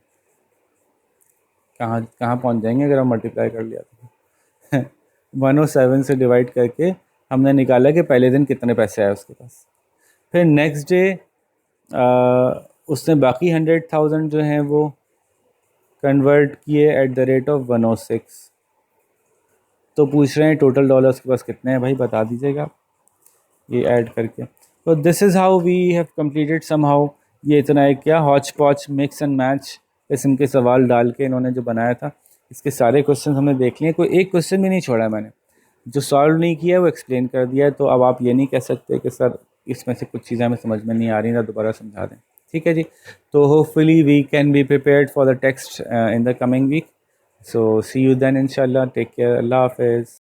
कहाँ कहाँ पहुँच जाएंगे अगर हम मल्टीप्लाई कर लिया तो 107 से डिवाइड करके हमने निकाला कि पहले दिन कितने पैसे आए उसके पास। फिर नेक्स्ट डे उसने बाकी 100,000 जो हैं वो कन्वर्ट किए एट द रेट ऑफ 106। तो पूछ रहे हैं टोटल डॉलर्स के पास कितने हैं, भाई बता दीजिएगा ये ऐड करके। तो this is how we have completed somehow. ये इतना एक क्या हॉच पॉच मिक्स एंड मैच किस्म के सवाल डाल के इन्होंने जो बनाया था, इसके सारे क्वेश्चन हमने देख लिए, कोई एक क्वेश्चन भी नहीं छोड़ा मैंने। जो सॉल्व नहीं किया वो एक्सप्लेन कर दिया है। तो अब आप ये नहीं कह सकते कि सर इसमें से कुछ चीज़ें हमें समझ में नहीं आ रही ना, दोबारा समझा दें। ठीक है जी, तो hopefully we can be prepared for the text in the coming week. So see you then इंशाल्लाह, टेक केयर, अल्लाह हाफिज़।